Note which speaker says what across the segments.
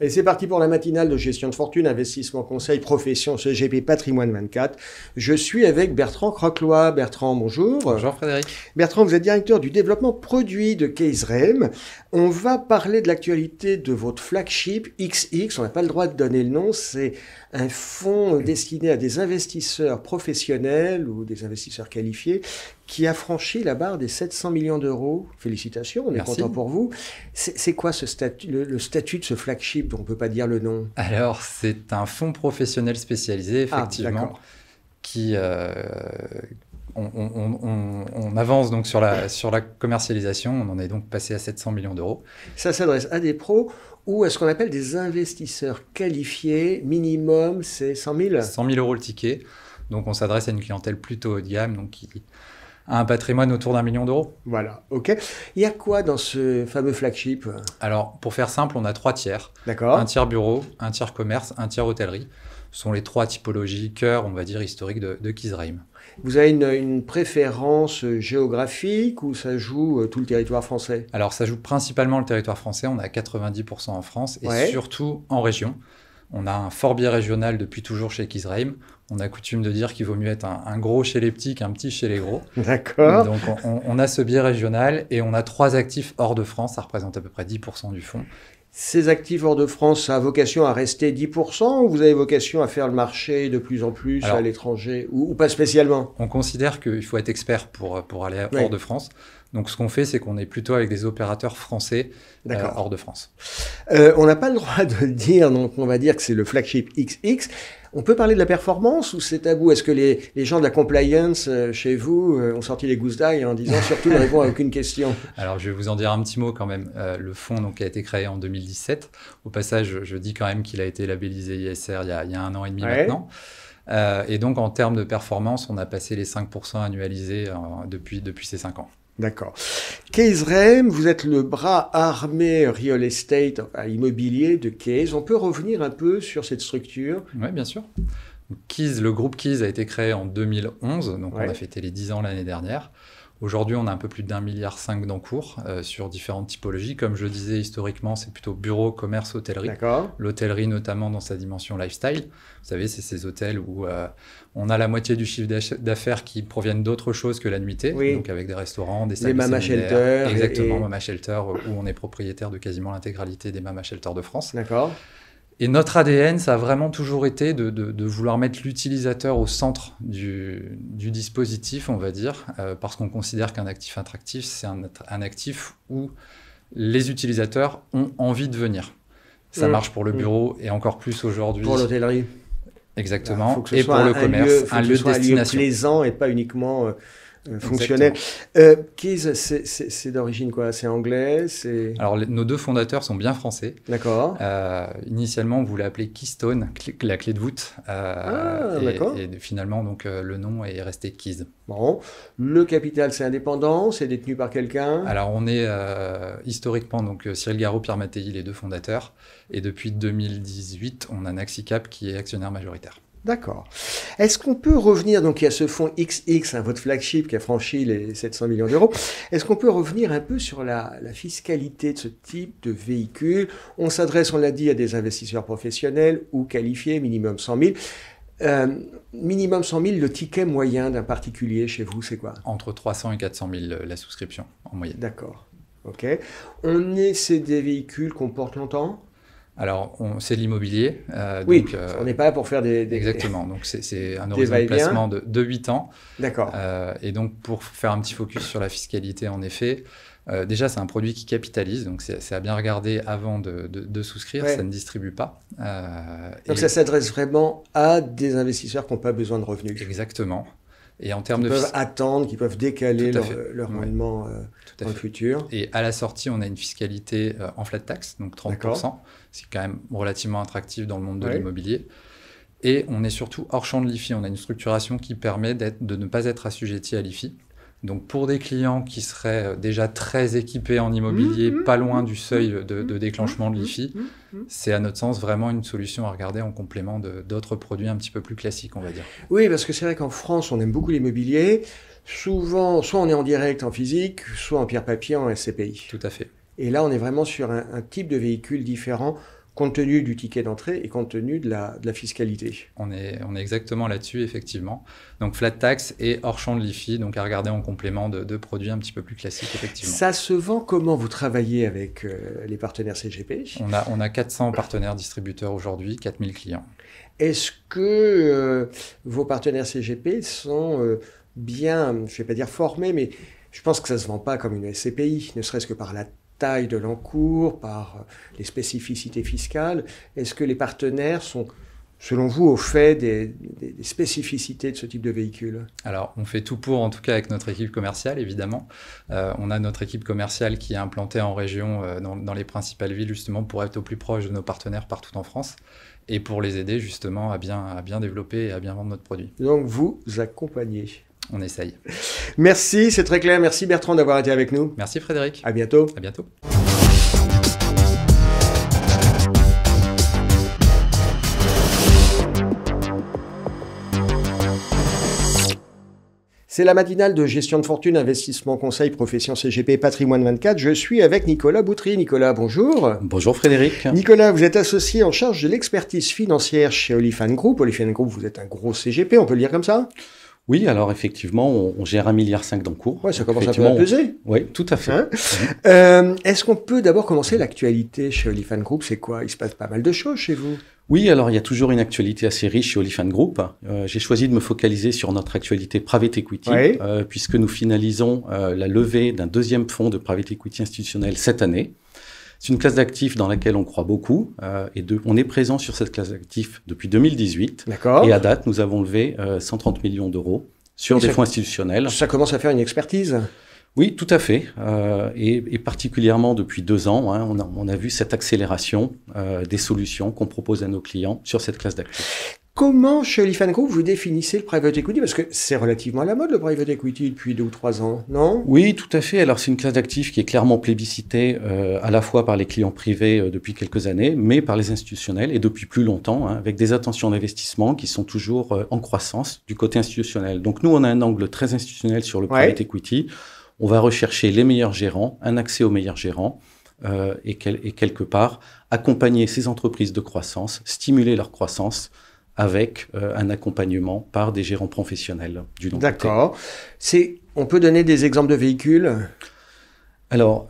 Speaker 1: Et c'est parti pour la matinale de gestion de fortune, investissement conseil, profession CGP Patrimoine 24. Je suis avec Bertrand Croquelois. Bertrand, bonjour.
Speaker 2: Bonjour Frédéric.
Speaker 1: Bertrand, vous êtes directeur du développement produit de Keizrem. On va parler de l'actualité de votre flagship XX. On n'a pas le droit de donner le nom. C'est un fonds destiné à des investisseurs professionnels ou des investisseurs qualifiés qui a franchi la barre des 700 millions d'euros. Félicitations, on est content pour vous. C'est quoi ce statut, le statut de ce flagship dont on ne peut pas dire le nom?
Speaker 2: Alors, c'est un fonds professionnel spécialisé, effectivement, qui... on avance donc sur la commercialisation. On en est donc passé à 700 millions d'euros.
Speaker 1: Ça s'adresse à des pros ou à ce qu'on appelle des investisseurs qualifiés. Minimum, c'est 100 000
Speaker 2: 100 000 euros le ticket. Donc, on s'adresse à une clientèle plutôt haut de gamme, donc qui a un patrimoine autour d'1 million d'euros.
Speaker 1: Voilà, ok. Il y a quoi dans ce fameux flagship?
Speaker 2: Alors, pour faire simple, on a 3 tiers.
Speaker 1: D'accord.
Speaker 2: Un tiers bureau, un tiers commerce, un tiers hôtellerie. Ce sont les 3 typologies cœur, on va dire, historiques de Keizrem.
Speaker 1: Vous avez une préférence géographique ou ça joue tout le territoire français?
Speaker 2: Alors, ça joue principalement le territoire français. On a 90% en France et surtout en région. On a un fort biais régional depuis toujours chez Keizrem. On a coutume de dire qu'il vaut mieux être un gros chez les petits qu'un petit chez les gros.
Speaker 1: D'accord.
Speaker 2: Donc, on a ce biais régional et on a 3 actifs hors de France. Ça représente à peu près 10% du fonds.
Speaker 1: Ces actifs hors de France, ça a vocation à rester 10% ou vous avez vocation à faire le marché de plus en plus à l'étranger ou pas spécialement?
Speaker 2: On considère qu'il faut être expert pour aller hors de France. Donc, ce qu'on fait, c'est qu'on est plutôt avec des opérateurs français hors de France.
Speaker 1: On n'a pas le droit de le dire, donc on va dire que c'est le flagship XX. On peut parler de la performance ou c'est tabou? Est-ce que les gens de la compliance chez vous ont sorti les gousses d'ail en disant surtout ne répondre à aucune question?
Speaker 2: Alors, je vais vous en dire un petit mot quand même. Le fonds donc, a été créé en 2017. Au passage, je dis quand même qu'il a été labellisé ISR il y a 1 an et demi maintenant. Et donc, en termes de performance, on a passé les 5% annualisés depuis ces 5 ans.
Speaker 1: D'accord. Keizrem, vous êtes le bras armé real estate, immobilier de Keiz. On peut revenir un peu sur cette structure?
Speaker 2: Oui, bien sûr. Le groupe Keiz a été créé en 2011, donc on a fêté les 10 ans l'année dernière. Aujourd'hui, on a un peu plus d'1,5 milliard d'encours sur différentes typologies. Comme je le disais, historiquement, c'est plutôt bureau, commerce, hôtellerie. L'hôtellerie, notamment dans sa dimension lifestyle. Vous savez, c'est ces hôtels où on a la moitié du chiffre d'affaires qui proviennent d'autre chose que la nuitée. Donc avec des restaurants, des salles
Speaker 1: Mama Shelter.
Speaker 2: Exactement, Mama Shelter, où on est propriétaire de quasiment l'intégralité des Mama Shelter de France.
Speaker 1: D'accord.
Speaker 2: Et notre ADN, ça a vraiment toujours été de vouloir mettre l'utilisateur au centre du dispositif, on va dire, parce qu'on considère qu'un actif attractif, c'est un actif où les utilisateurs ont envie de venir. Ça marche pour le bureau et encore plus aujourd'hui.
Speaker 1: Pour l'hôtellerie.
Speaker 2: Exactement. Et pour le commerce, un lieu de destination.
Speaker 1: Plaisant et pas uniquement fonctionnel. Keiz, c'est d'origine quoi? C'est anglais?
Speaker 2: Alors, nos 2 fondateurs sont bien français.
Speaker 1: D'accord.
Speaker 2: Initialement, on voulait appeler Keystone, la clé de voûte. Et finalement, donc, le nom est resté Keiz.
Speaker 1: Bon. Le capital, c'est indépendant? C'est détenu par quelqu'un?
Speaker 2: Alors, on est historiquement, donc Cyril Garot, Pierre Mattei, les 2 fondateurs. Et depuis 2018, on a Naxicap qui est actionnaire majoritaire.
Speaker 1: D'accord. Est-ce qu'on peut revenir, donc il y a ce fonds XX, votre flagship qui a franchi les 700 millions d'euros, est-ce qu'on peut revenir un peu sur la fiscalité de ce type de véhicule? On s'adresse, on l'a dit, à des investisseurs professionnels ou qualifiés, minimum 100 000. Minimum 100 000, le ticket moyen d'un particulier chez vous, c'est quoi?
Speaker 2: Entre 300 et 400 000 la souscription en moyenne.
Speaker 1: D'accord. Ok. C'est des véhicules qu'on porte longtemps?
Speaker 2: Alors, c'est de l'immobilier.
Speaker 1: Oui,
Speaker 2: donc,
Speaker 1: on n'est pas là pour faire des
Speaker 2: exactement. Donc, c'est un horizon de placement de 8 ans.
Speaker 1: D'accord.
Speaker 2: Et donc, pour faire un petit focus sur la fiscalité, en effet, déjà, c'est un produit qui capitalise. Donc, c'est à bien regarder avant de souscrire. Ça ne distribue pas.
Speaker 1: Donc, ça s'adresse vraiment à des investisseurs qui n'ont pas besoin de revenus.
Speaker 2: Exactement. Et en termes
Speaker 1: qui peuvent attendre, qui peuvent décaler leur rendement dans le futur.
Speaker 2: Et à la sortie, on a une fiscalité en flat tax, donc 30%. C'est quand même relativement attractif dans le monde de l'immobilier. Et on est surtout hors champ de l'IFI. On a une structuration qui permet de ne pas être assujetti à l'IFI. Donc pour des clients qui seraient déjà très équipés en immobilier, pas loin du seuil de déclenchement de l'IFI, c'est à notre sens vraiment une solution à regarder en complément d'autres produits un petit peu plus classiques, on va dire.
Speaker 1: Oui, parce que c'est vrai qu'en France, on aime beaucoup l'immobilier. Souvent, soit on est en direct, en physique, soit en pierre-papier, en SCPI.
Speaker 2: Tout à fait.
Speaker 1: Et là, on est vraiment sur un type de véhicule différent compte tenu du ticket d'entrée et compte tenu de la fiscalité.
Speaker 2: On est exactement là-dessus, effectivement. Donc, flat tax et hors champ de l'IFI, donc à regarder en complément de produits un petit peu plus classiques, effectivement.
Speaker 1: Ça se vend comment? Vous travaillez avec les partenaires CGP?
Speaker 2: On a 400 partenaires distributeurs aujourd'hui, 4000 clients.
Speaker 1: Est-ce que vos partenaires CGP sont bien, je ne vais pas dire formés, mais je pense que ça ne se vend pas comme une SCPI, ne serait-ce que par la taille de l'encours, par les spécificités fiscales. Est-ce que les partenaires sont, selon vous, au fait des spécificités de ce type de véhicule?
Speaker 2: Alors, on fait tout pour, en tout cas avec notre équipe commerciale, évidemment. On a notre équipe commerciale qui est implantée en région, dans les principales villes, justement, pour être au plus proche de nos partenaires partout en France et pour les aider, justement, à bien développer et à bien vendre notre produit.
Speaker 1: Donc, vous accompagnez.
Speaker 2: On essaye.
Speaker 1: Merci, c'est très clair. Merci Bertrand d'avoir été avec nous.
Speaker 2: Merci Frédéric.
Speaker 1: À bientôt.
Speaker 2: À bientôt.
Speaker 1: C'est la matinale de gestion de fortune, investissement, conseil, profession CGP, patrimoine 24. Je suis avec Nicolas Boutry. Nicolas, bonjour.
Speaker 3: Bonjour Frédéric.
Speaker 1: Nicolas, vous êtes associé en charge de l'expertise financière chez Olifant Group. Olifant Group, vous êtes un gros CGP, on peut le dire comme ça?
Speaker 3: Oui, alors effectivement, on gère 1,5 milliard d'encours.
Speaker 1: Oui, ça commence un peu à peser.
Speaker 3: Oui, tout à fait.
Speaker 1: Hein? Est-ce qu'on peut d'abord commencer l'actualité chez Olifant Group? C'est quoi? Il se passe pas mal de choses chez vous.
Speaker 3: Oui, alors il y a toujours une actualité assez riche chez Olifant Group. J'ai choisi de me focaliser sur notre actualité private equity, puisque nous finalisons la levée d'un deuxième fonds de private equity institutionnel cette année. C'est une classe d'actifs dans laquelle on croit beaucoup on est présent sur cette classe d'actifs depuis 2018.
Speaker 1: D'accord.
Speaker 3: Et à date, nous avons levé 130 millions d'euros sur des fonds institutionnels.
Speaker 1: Ça commence à faire une expertise.
Speaker 3: Oui, tout à fait. Et particulièrement depuis 2 ans, hein, on a vu cette accélération des solutions qu'on propose à nos clients sur cette classe d'actifs.
Speaker 1: Comment, chez Olifant Group, vous définissez le private equity? Parce que c'est relativement à la mode, le private equity, depuis 2 ou 3 ans, non?
Speaker 3: Oui, tout à fait. Alors, c'est une classe d'actifs qui est clairement plébiscitée à la fois par les clients privés depuis quelques années, mais par les institutionnels et depuis plus longtemps, hein, avec des attentions d'investissement qui sont toujours en croissance du côté institutionnel. Donc, nous, on a un angle très institutionnel sur le private equity. On va rechercher les meilleurs gérants, un accès aux meilleurs gérants et quelque part accompagner ces entreprises de croissance, stimuler leur croissance avec un accompagnement par des gérants professionnels du long côté.
Speaker 1: D'accord. On peut donner des exemples de véhicules?
Speaker 3: Alors,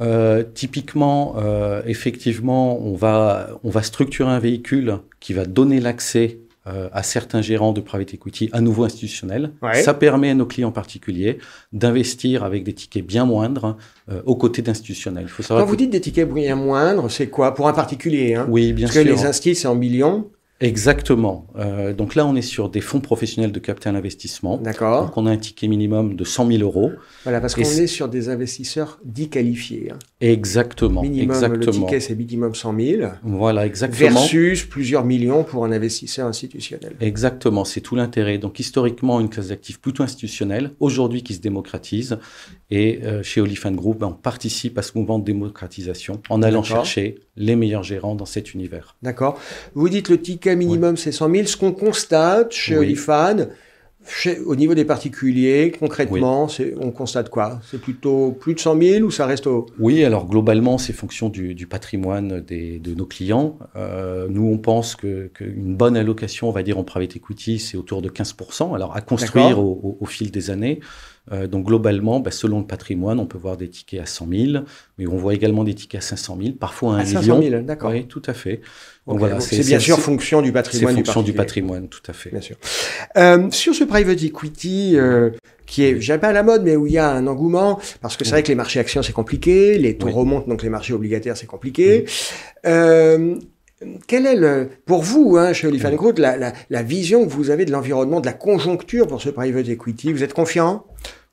Speaker 3: typiquement, effectivement, on va structurer un véhicule qui va donner l'accès à certains gérants de private equity à nouveau institutionnels. Ça permet à nos clients particuliers d'investir avec des tickets bien moindres aux côtés d'institutionnels.
Speaker 1: Quand vous dites des tickets bien moindres, c'est quoi? Pour un particulier, hein?
Speaker 3: Oui, bien sûr.
Speaker 1: Parce que les instituts, c'est en millions.
Speaker 3: Exactement. Donc là, on est sur des fonds professionnels de capital investissement.
Speaker 1: D'accord.
Speaker 3: Donc on a un ticket minimum de 100 000 euros.
Speaker 1: Voilà, parce qu'on est sur des investisseurs dits qualifiés. Hein.
Speaker 3: Exactement.
Speaker 1: Minimum, le ticket, c'est minimum 100 000.
Speaker 3: Voilà, exactement.
Speaker 1: Versus plusieurs millions pour un investisseur institutionnel.
Speaker 3: Exactement, c'est tout l'intérêt. Donc historiquement, une classe d'actifs plutôt institutionnelle, aujourd'hui qui se démocratise. Et chez Olifant Group, on participe à ce mouvement de démocratisation en allant chercher les meilleurs gérants dans cet univers. D'accord.
Speaker 1: Vous dites le ticket minimum, c'est 100 000. Ce qu'on constate chez Olifant, au niveau des particuliers, concrètement, on constate quoi? C'est plutôt plus de 100 000 ou ça reste au...
Speaker 3: Oui, alors globalement, c'est fonction du patrimoine de nos clients. Nous, on pense qu'une bonne allocation, on va dire, en private equity, c'est autour de 15%. Alors, à construire au fil des années. Donc globalement, selon le patrimoine, on peut voir des tickets à 100 000, mais on voit également des tickets à 500 000, parfois à 1 million.
Speaker 1: 500 000, d'accord.
Speaker 3: Oui, tout à fait.
Speaker 1: Donc voilà, c'est bien sûr fonction du patrimoine.
Speaker 3: C'est fonction du patrimoine, tout à fait.
Speaker 1: Bien sûr. Sur ce private equity, qui est, je dirais pas à la mode, mais où il y a un engouement, parce que c'est vrai que les marchés actions, c'est compliqué, les taux remontent, donc les marchés obligataires, c'est compliqué. Quel est pour vous, hein, chez Olifant Group, la vision que vous avez de l'environnement, de la conjoncture pour ce private equity? Vous êtes confiant?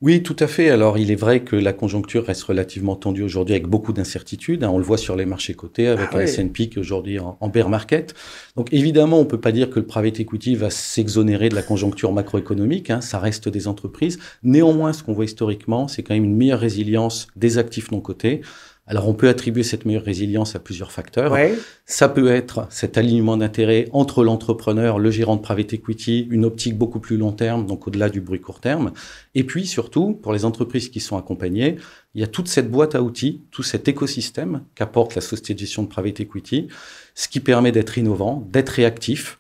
Speaker 3: Oui, tout à fait. Alors, il est vrai que la conjoncture reste relativement tendue aujourd'hui avec beaucoup d'incertitudes. On le voit sur les marchés cotés avec un S&P qui est aujourd'hui en bear market. Donc, évidemment, on peut pas dire que le private equity va s'exonérer de la conjoncture macroéconomique. Ça reste des entreprises. Néanmoins, ce qu'on voit historiquement, c'est quand même une meilleure résilience des actifs non cotés, Alors, on peut attribuer cette meilleure résilience à plusieurs facteurs.
Speaker 1: Ouais.
Speaker 3: Ça peut être cet alignement d'intérêts entre l'entrepreneur, le gérant de private equity, une optique beaucoup plus long terme, donc au-delà du bruit court terme. Et puis, surtout, pour les entreprises qui sont accompagnées, il y a toute cette boîte à outils, tout cet écosystème qu'apporte la société de gestion de private equity, ce qui permet d'être innovant, d'être réactif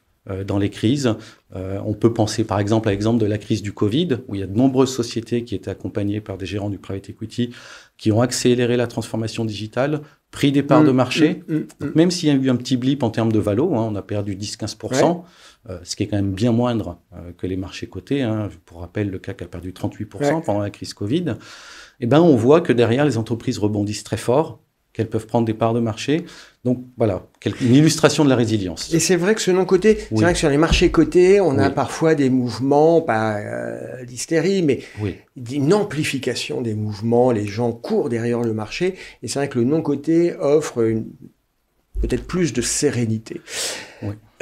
Speaker 3: dans les crises. On peut penser par exemple à l'exemple de la crise du Covid, où il y a de nombreuses sociétés qui étaient accompagnées par des gérants du private equity, qui ont accéléré la transformation digitale, pris des parts de marché. Donc, même s'il y a eu un petit blip en termes de valo, on a perdu 10-15%, ce qui est quand même bien moindre que les marchés cotés. Pour rappel, le CAC a perdu 38% pendant la crise Covid. Eh ben, on voit que derrière, les entreprises rebondissent très fort, qu'elles peuvent prendre des parts de marché. Donc voilà, une illustration de la résilience.
Speaker 1: Et c'est vrai que ce non-coté, c'est vrai que sur les marchés cotés, on a parfois des mouvements, pas d'hystérie, mais une amplification des mouvements. Les gens courent derrière le marché. Et c'est vrai que le non-coté offre peut-être plus de sérénité.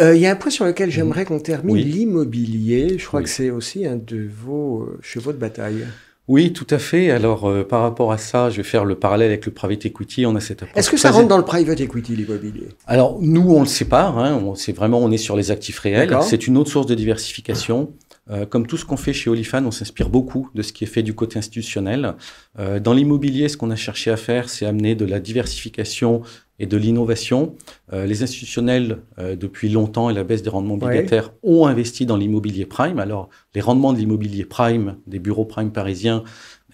Speaker 1: Il y a un point sur lequel j'aimerais qu'on termine, l'immobilier. Je crois que c'est aussi un de vos chevaux de bataille.
Speaker 3: Oui, tout à fait. Alors, par rapport à ça, je vais faire le parallèle avec le private equity. On a cette approche.
Speaker 1: Est-ce que ça rentre dans le private equity, l'immobilier? Alors,
Speaker 3: nous, on le sépare. On est sur les actifs réels. C'est une autre source de diversification. Comme tout ce qu'on fait chez Olifan, on s'inspire beaucoup de ce qui est fait du côté institutionnel. Dans l'immobilier, ce qu'on a cherché à faire, c'est amener de la diversification et de l'innovation. Les institutionnels, depuis longtemps, et la baisse des rendements obligataires, ont investi dans l'immobilier prime. Alors, les rendements de l'immobilier prime, des bureaux prime parisiens,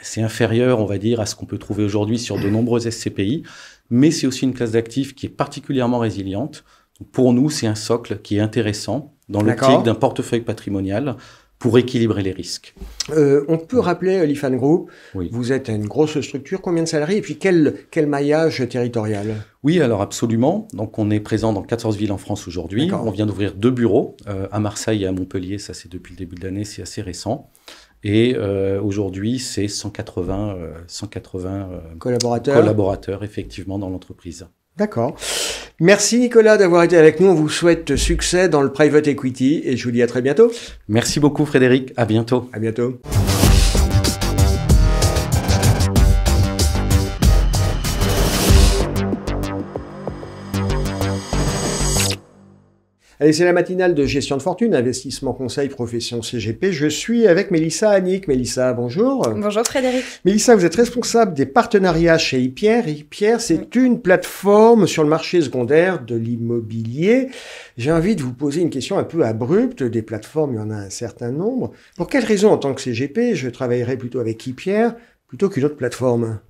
Speaker 3: c'est inférieur, on va dire, à ce qu'on peut trouver aujourd'hui sur de nombreuses SCPI. Mais c'est aussi une classe d'actifs qui est particulièrement résiliente. Donc, pour nous, c'est un socle qui est intéressant dans l'optique d'un portefeuille patrimonial pour équilibrer les risques.
Speaker 1: On peut rappeler Olifan Group, vous êtes une grosse structure, combien de salariés et puis quel maillage territorial?
Speaker 3: Oui, alors absolument. Donc on est présent dans 14 villes en France aujourd'hui. On vient d'ouvrir 2 bureaux, à Marseille et à Montpellier, ça c'est depuis le début de l'année, c'est assez récent. Et aujourd'hui, c'est 180 collaborateurs effectivement dans l'entreprise.
Speaker 1: D'accord. Merci Nicolas d'avoir été avec nous. On vous souhaite succès dans le private equity et je vous dis à très bientôt.
Speaker 3: Merci beaucoup Frédéric. À bientôt.
Speaker 1: À bientôt. Allez, c'est la matinale de gestion de fortune, investissement conseil, profession CGP. Je suis avec Mélissa Annick. Mélissa, bonjour.
Speaker 4: Bonjour Frédéric.
Speaker 1: Mélissa, vous êtes responsable des partenariats chez Hypierre. Hypierre, c'est une plateforme sur le marché secondaire de l'immobilier. J'ai envie de vous poser une question un peu abrupte. Des plateformes, il y en a un certain nombre. Pour quelle raison, en tant que CGP, je travaillerais plutôt avec Hypierre plutôt qu'une autre plateforme ?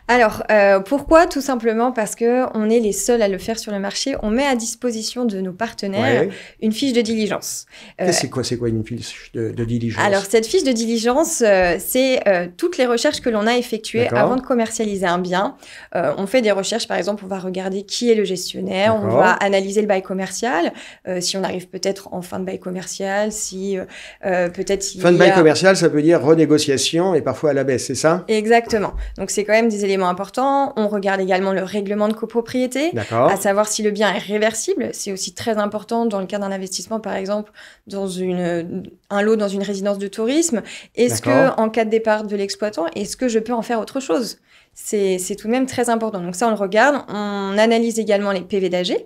Speaker 4: Alors, pourquoi? Tout simplement parce que on est les seuls à le faire sur le marché. On met à disposition de nos partenaires une fiche de diligence.
Speaker 1: C'est quoi une fiche de diligence?
Speaker 4: Alors, cette fiche de diligence, c'est toutes les recherches que l'on a effectuées avant de commercialiser un bien. On fait des recherches, par exemple, on va regarder qui est le gestionnaire, on va analyser le bail commercial, si on arrive peut-être en fin de bail commercial, si peut-être...
Speaker 1: Fin de bail commercial, ça veut dire renégociation et parfois à la baisse, c'est ça?
Speaker 4: Exactement. Donc, c'est quand même des éléments importants. On regarde également le règlement de copropriété, à savoir si le bien est réversible. C'est aussi très important dans le cas d'un investissement, par exemple, dans un lot dans une résidence de tourisme. Est-ce que, en cas de départ de l'exploitant, est-ce que je peux en faire autre chose? C'est tout de même très important. Donc ça, on le regarde. On analyse également les PV d'AG.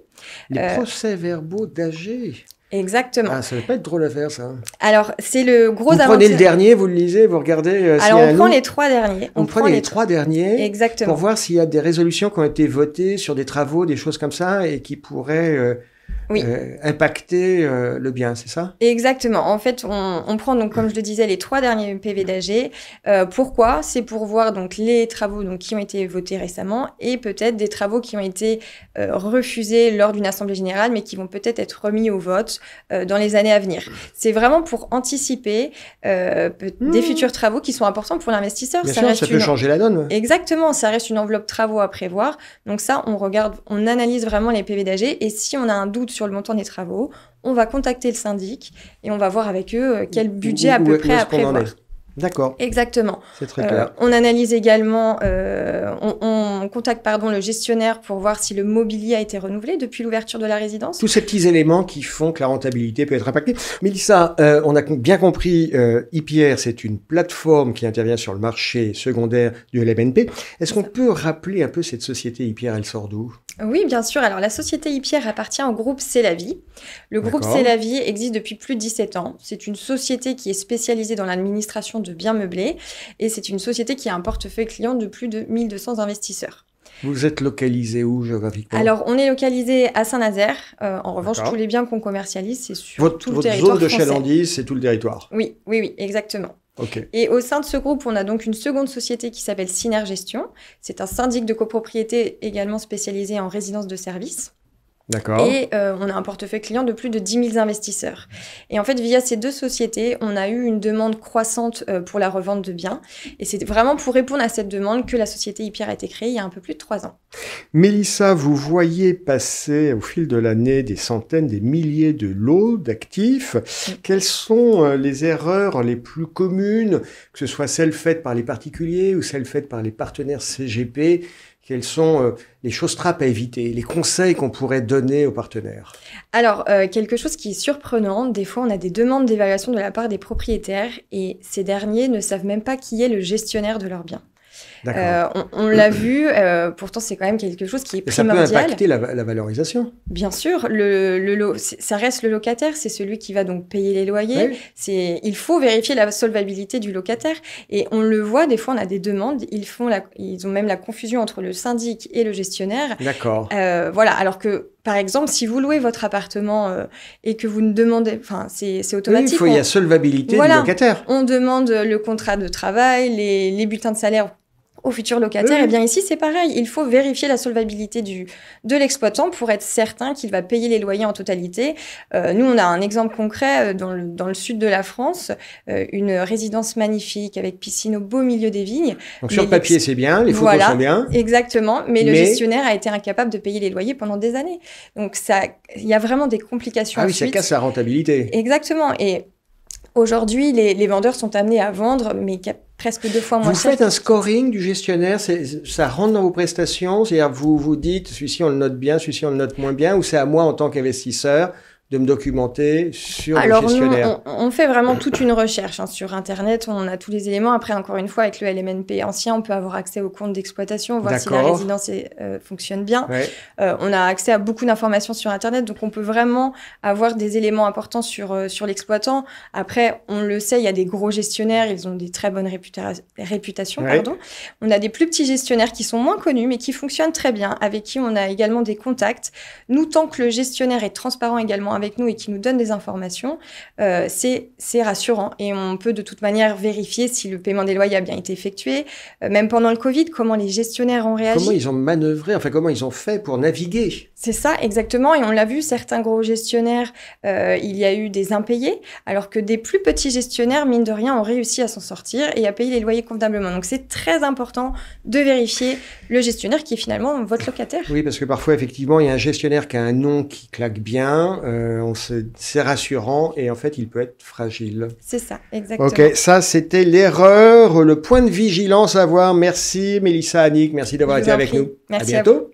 Speaker 1: Les procès-verbaux d'AG.
Speaker 4: Exactement.
Speaker 1: Ah, ça ne va pas être drôle à faire, ça.
Speaker 4: Alors, c'est le gros avantage.
Speaker 1: Vous prenez le dernier, vous le lisez, vous regardez...
Speaker 4: Alors, on prend les 3 derniers.
Speaker 1: On prend les 3 derniers.
Speaker 4: Exactement.
Speaker 1: Pour voir s'il y a des résolutions qui ont été votées sur des travaux, des choses comme ça, et qui pourraient impacter le bien, c'est ça?
Speaker 4: Exactement. En fait, on prend, donc, comme je le disais, les 3 derniers PV d'AG. Pourquoi? C'est pour voir donc, les travaux qui ont été votés récemment et peut-être des travaux qui ont été refusés lors d'une assemblée générale, mais qui vont peut-être être remis au vote dans les années à venir. C'est vraiment pour anticiper des futurs travaux qui sont importants pour l'investisseur.
Speaker 1: Bien sûr, ça peut changer la donne.
Speaker 4: Exactement. Ça reste une enveloppe travaux à prévoir. Donc ça, on regarde, on analyse vraiment les PV d'AG et si on a un doute sur le montant des travaux, on va contacter le syndic et on va voir avec eux quel budget à peu près à prévoir.
Speaker 1: D'accord.
Speaker 4: Exactement.
Speaker 1: C'est très clair.
Speaker 4: On analyse également, on contacte le gestionnaire pour voir si le mobilier a été renouvelé depuis l'ouverture de la résidence.
Speaker 1: Tous ces petits éléments qui font que la rentabilité peut être impactée. Mélissa, on a bien compris, IPR, c'est une plateforme qui intervient sur le marché secondaire du LMNP. Est-ce qu'on peut rappeler un peu cette société IPR, elle sort d'où ?
Speaker 4: Oui, bien sûr. Alors, la société IPR appartient au groupe C'est la Vie. Le groupe C'est la Vie existe depuis plus de 17 ans. C'est une société qui est spécialisée dans l'administration de biens meublés et c'est une société qui a un portefeuille client de plus de 1200 investisseurs.
Speaker 1: Vous êtes localisé où géographiquement ?
Speaker 4: Alors, on est localisé à Saint-Nazaire. En revanche, tous les biens qu'on commercialise, c'est sur tout le territoire
Speaker 1: zone de
Speaker 4: français.
Speaker 1: chalandise, c'est tout le territoire ?
Speaker 4: Oui, exactement.
Speaker 1: Okay.
Speaker 4: Et au sein de ce groupe, on a donc une seconde société qui s'appelle Synergestion. C'est un syndic de copropriété également spécialisé en résidence de service.
Speaker 1: D'accord.
Speaker 4: Et on a un portefeuille client de plus de 10 000 investisseurs. Et en fait, via ces deux sociétés, on a eu une demande croissante pour la revente de biens. Et c'est vraiment pour répondre à cette demande que la société IPR a été créée il y a un peu plus de 3 ans.
Speaker 1: Mélissa, vous voyez passer au fil de l'année des centaines, des milliers de lots d'actifs. Quelles sont les erreurs les plus communes, que ce soit celles faites par les particuliers ou celles faites par les partenaires CGP ? Quelles sont les choses trappes à éviter, les conseils qu'on pourrait donner aux partenaires ?
Speaker 4: Alors, quelque chose qui est surprenant, des fois on a des demandes d'évaluation de la part des propriétaires et ces derniers ne savent même pas qui est le gestionnaire de leurs biens. On l'a vu, pourtant c'est quand même quelque chose qui est primordial.
Speaker 1: Ça peut impacter la valorisation.
Speaker 4: Bien sûr, ça reste le locataire, c'est celui qui va donc payer les loyers. Oui. Il faut vérifier la solvabilité du locataire et on le voit, des fois on a des demandes, ils ont même la confusion entre le syndic et le gestionnaire.
Speaker 1: D'accord.
Speaker 4: Voilà, alors que par exemple, si vous louez votre appartement et que vous ne demandez... Enfin, c'est automatique.
Speaker 1: Oui, il y a solvabilité du locataire.
Speaker 4: On demande le contrat de travail, les bulletins de salaire au futur locataire. Oui. Eh bien ici, c'est pareil. Il faut vérifier la solvabilité de l'exploitant pour être certain qu'il va payer les loyers en totalité. Nous, on a un exemple concret dans le sud de la France, une résidence magnifique avec piscine au beau milieu des vignes.
Speaker 1: Donc sur papier, c'est bien, les photos sont bien.
Speaker 4: Exactement, mais le gestionnaire a été incapable de payer les loyers pendant des années. Donc il y a vraiment des complications.
Speaker 1: Ah oui, ça casse la rentabilité.
Speaker 4: Exactement. Et aujourd'hui, les vendeurs sont amenés à vendre, mais presque 2 fois moins cher.
Speaker 1: Vous faites un scoring du gestionnaire, ça rentre dans vos prestations, c'est-à-dire vous dites celui-ci on le note bien, celui-ci on le note moins bien, ou c'est à moi en tant qu'investisseur de me documenter sur le gestionnaire?
Speaker 4: Alors, on fait vraiment toute une recherche sur Internet. On a tous les éléments. Après, encore une fois, avec le LMNP ancien, on peut avoir accès au compte d'exploitation, voir si la résidence fonctionne bien. Ouais. On a accès à beaucoup d'informations sur Internet. Donc, on peut vraiment avoir des éléments importants sur l'exploitant. Après, on le sait, il y a des gros gestionnaires. Ils ont des très bonnes réputations. Ouais. On a des plus petits gestionnaires qui sont moins connus, mais qui fonctionnent très bien, avec qui on a également des contacts. Nous, tant que le gestionnaire est transparent également avec nous et qui nous donne des informations, c'est rassurant. Et on peut de toute manière vérifier si le paiement des loyers a bien été effectué. Même pendant le Covid, comment les gestionnaires ont réagi.
Speaker 1: Comment ils ont manœuvré, enfin comment ils ont fait pour naviguer.
Speaker 4: C'est ça, exactement. Et on l'a vu, certains gros gestionnaires, il y a eu des impayés, alors que des plus petits gestionnaires, mine de rien, ont réussi à s'en sortir et à payer les loyers convenablement. Donc c'est très important de vérifier le gestionnaire qui est finalement votre locataire.
Speaker 1: Oui, parce que parfois, effectivement, il y a un gestionnaire qui a un nom qui claque bien, c'est rassurant et en fait, il peut être fragile.
Speaker 4: C'est ça, exactement.
Speaker 1: Ok, ça, c'était l'erreur, le point de vigilance à avoir. Merci Mélissa, Annick, merci d'avoir été avec nous.
Speaker 4: Merci
Speaker 1: à bientôt.